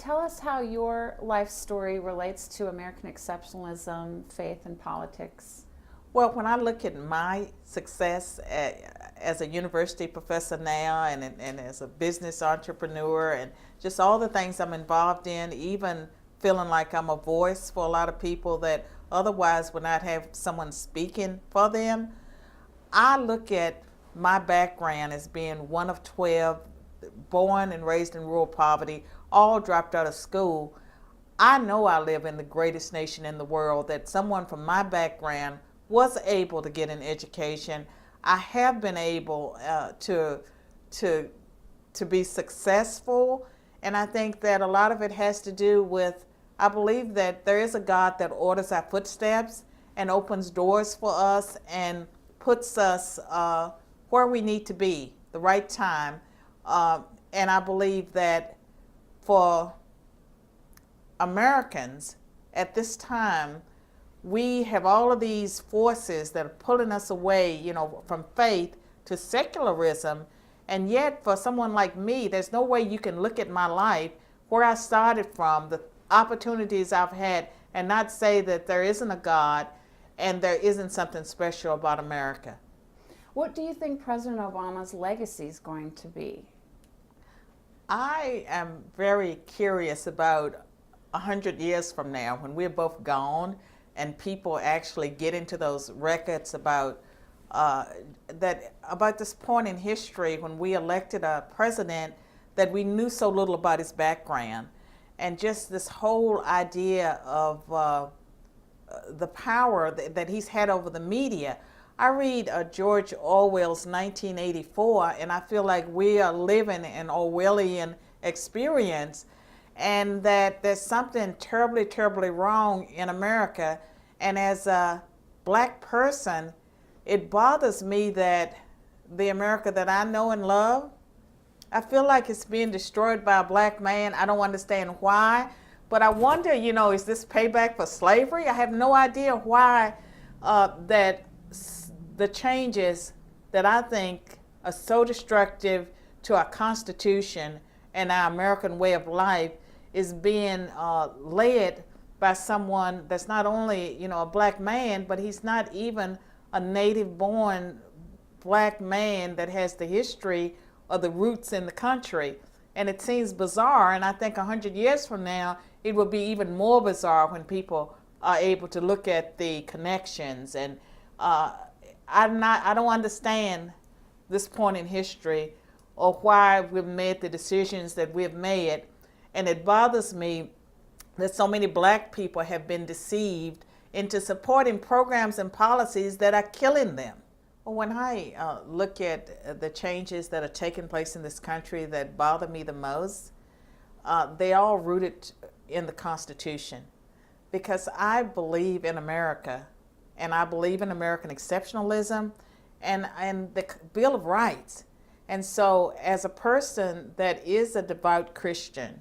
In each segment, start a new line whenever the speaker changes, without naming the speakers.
Tell us how your life story relates to American exceptionalism, faith, and politics.
Well, when I look at my success as a university professor now and as a business entrepreneur and just all the things I'm involved in, even feeling like I'm a voice for a lot of people that otherwise would not have someone speaking for them, I look at my background as being one of 12, born and raised in rural poverty, all dropped out of school. I know I live in the greatest nation in the world, that someone from my background was able to get an education. I have been able to be successful, and I think that a lot of it has to do with, I believe that there is a God that orders our footsteps and opens doors for us and puts us where we need to be, the right time. And I believe that for Americans at this time, we have all of these forces that are pulling us away, from faith to secularism. And yet, for someone like me, there's no way you can look at my life, where I started from, the opportunities I've had, and not say that there isn't a God and there isn't something special about America.
What do you think President Obama's legacy is going to be?
I am very curious about 100 years from now, when we're both gone and people actually get into those records about about this point in history when we elected a president that we knew so little about his background, and just this whole idea of the power that he's had over the media. I read George Orwell's 1984, and I feel like we are living an Orwellian experience, and that there's something terribly, terribly wrong in America. And as a black person, it bothers me that the America that I know and love, I feel like it's being destroyed by a black man. I don't understand why, but I wonder, is this payback for slavery? I have no idea why that the changes that I think are so destructive to our Constitution and our American way of life is being led by someone that's not only, a black man, but he's not even a native-born black man that has the history or the roots in the country. And it seems bizarre, and I think 100 years from now, it will be even more bizarre when people are able to look at the connections. And I don't understand this point in history or why we've made the decisions that we've made. And it bothers me that so many black people have been deceived into supporting programs and policies that are killing them. Well, when I look at the changes that are taking place in this country that bother me the most, they all rooted in the Constitution, because I believe in America, and I believe in American exceptionalism and the Bill of Rights. And so as a person that is a devout Christian,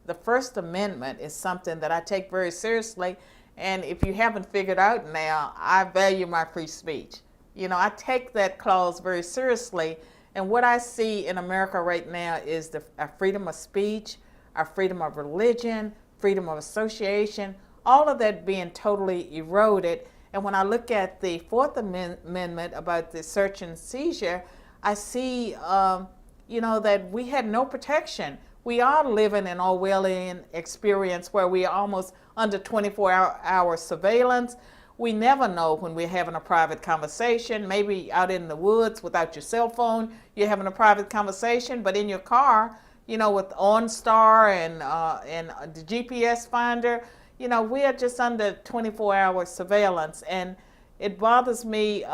the First Amendment is something that I take very seriously. And if you haven't figured out now, I value my free speech. I take that clause very seriously. And what I see in America right now is our freedom of speech, our freedom of religion, freedom of association, all of that being totally eroded. And when I look at the Fourth Amendment about the search and seizure, I see, that we had no protection. We are living an Orwellian experience where we are almost under 24-hour surveillance. We never know when we're having a private conversation. Maybe out in the woods without your cell phone, you're having a private conversation, but in your car, with OnStar and the GPS finder, we are just under 24-hour surveillance. And it bothers me,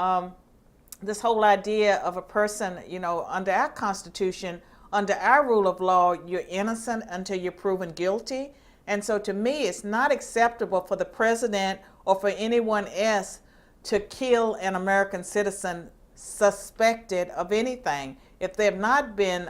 this whole idea of a person, under our Constitution, under our rule of law, you're innocent until you're proven guilty. And so to me, it's not acceptable for the president or for anyone else to kill an American citizen suspected of anything. If they have not been,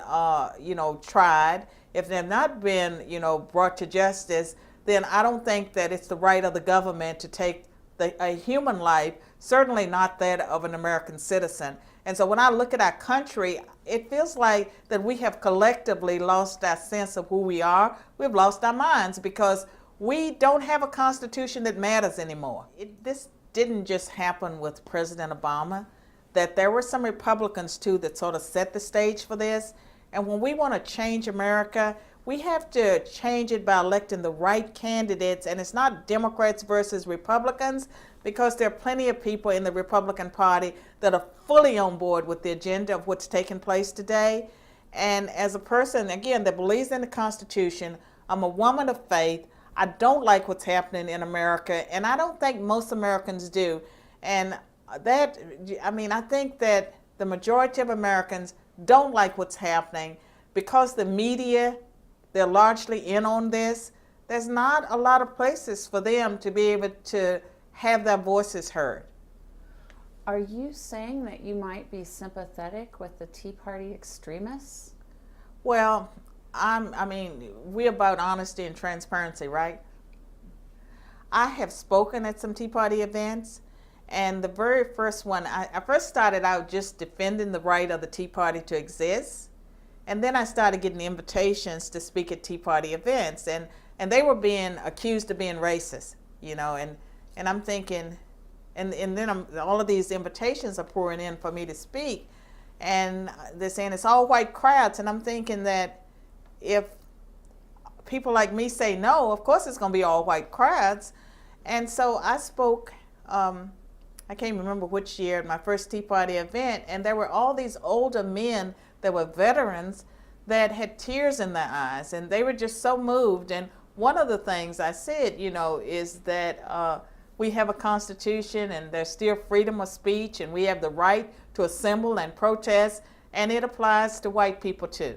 tried, if they have not been, brought to justice, then I don't think that it's the right of the government to take a human life, certainly not that of an American citizen. And so when I look at our country, it feels like that we have collectively lost our sense of who we are. We've lost our minds because we don't have a constitution that matters anymore. This didn't just happen with President Obama, that there were some Republicans too that sort of set the stage for this. And when we want to change America, we have to change it by electing the right candidates. And it's not Democrats versus Republicans, because there are plenty of people in the Republican Party that are fully on board with the agenda of what's taking place today. And as a person, again, that believes in the Constitution, I'm a woman of faith. I don't like what's happening in America, and I don't think most Americans do. And that, I mean, I think that the majority of Americans don't like what's happening because the media, they're largely in on this. There's not a lot of places for them to be able to have their voices heard.
Are you saying that you might be sympathetic with the Tea Party extremists?
Well, I mean, we're about honesty and transparency, right? I have spoken at some Tea Party events, and the very first one, I first started out just defending the right of the Tea Party to exist. And then I started getting invitations to speak at Tea Party events, and they were being accused of being racist, you know, and I'm thinking, and then all of these invitations are pouring in for me to speak, and they're saying it's all white crowds, and I'm thinking that if people like me say no, of course it's going to be all white crowds. And so I spoke, I can't remember which year, at my first Tea Party event, and there were all these older men that were veterans that had tears in their eyes, and they were just so moved. And one of the things I said, you know, is that we have a constitution and there's still freedom of speech, and we have the right to assemble and protest, and it applies to white people too.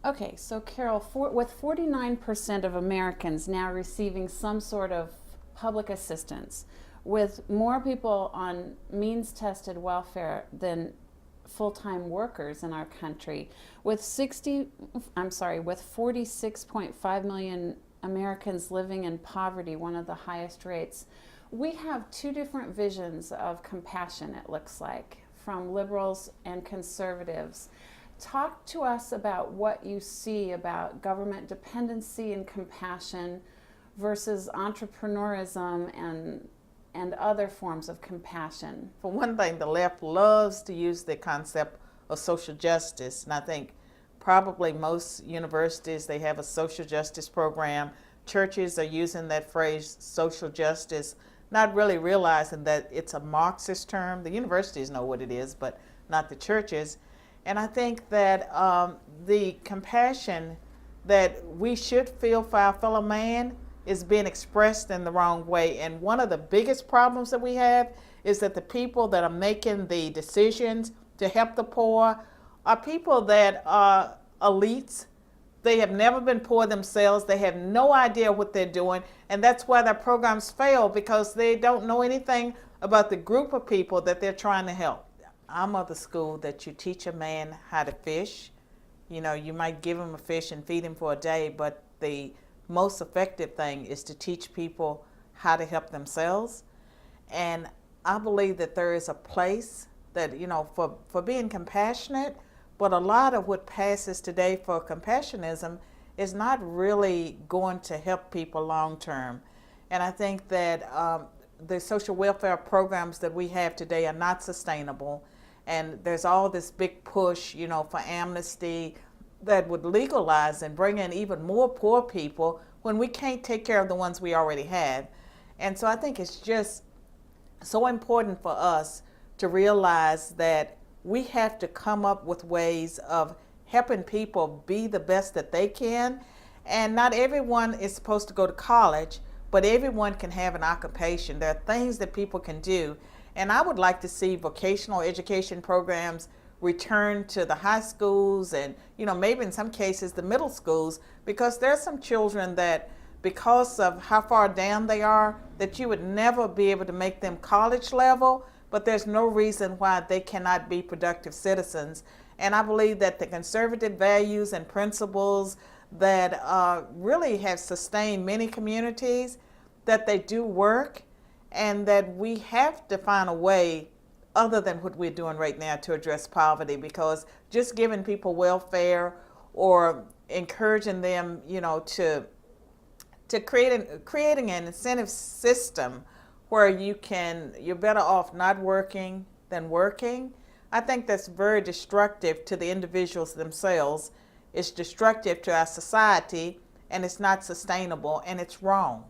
Okay, so Carol, with 49% of Americans now receiving some sort of public assistance, with more people on means-tested welfare than full-time workers in our country, with 46.5 million Americans living in poverty, one of the highest rates, we have two different visions of compassion, it looks like, from liberals and conservatives. Talk to us about what you see about government dependency and compassion versus entrepreneurism and other forms of compassion.
For one thing, the left loves to use the concept of social justice, and I think probably most universities, they have a social justice program. Churches are using that phrase, social justice, not really realizing that it's a Marxist term. The universities know what it is, but not the churches. And I think that the compassion that we should feel for our fellow man is being expressed in the wrong way. And one of the biggest problems that we have is that the people that are making the decisions to help the poor are people that are elites. They have never been poor themselves. They have no idea what they're doing. And that's why their programs fail, because they don't know anything about the group of people that they're trying to help. I'm of the school that you teach a man how to fish. You know, you might give him a fish and feed him for a day, but the most effective thing is to teach people how to help themselves. And I believe that there is a place that, you know, for being compassionate, but a lot of what passes today for compassionism is not really going to help people long term. And I think that the social welfare programs that we have today are not sustainable. And there's all this big push, you know, for amnesty that would legalize and bring in even more poor people when we can't take care of the ones we already have. And so I think it's just so important for us to realize that we have to come up with ways of helping people be the best that they can. And not everyone is supposed to go to college, but everyone can have an occupation. There are things that people can do. And I would like to see vocational education programs return to the high schools and, you know, maybe in some cases the middle schools, because there are some children that, because of how far down they are, that you would never be able to make them college level, but there's no reason why they cannot be productive citizens. And I believe that the conservative values and principles that really have sustained many communities, that they do work, and that we have to find a way other than what we're doing right now to address poverty, because just giving people welfare or encouraging them, to creating an incentive system where you're better off not working than working. I think that's very destructive to the individuals themselves. It's destructive to our society, and it's not sustainable, and it's wrong.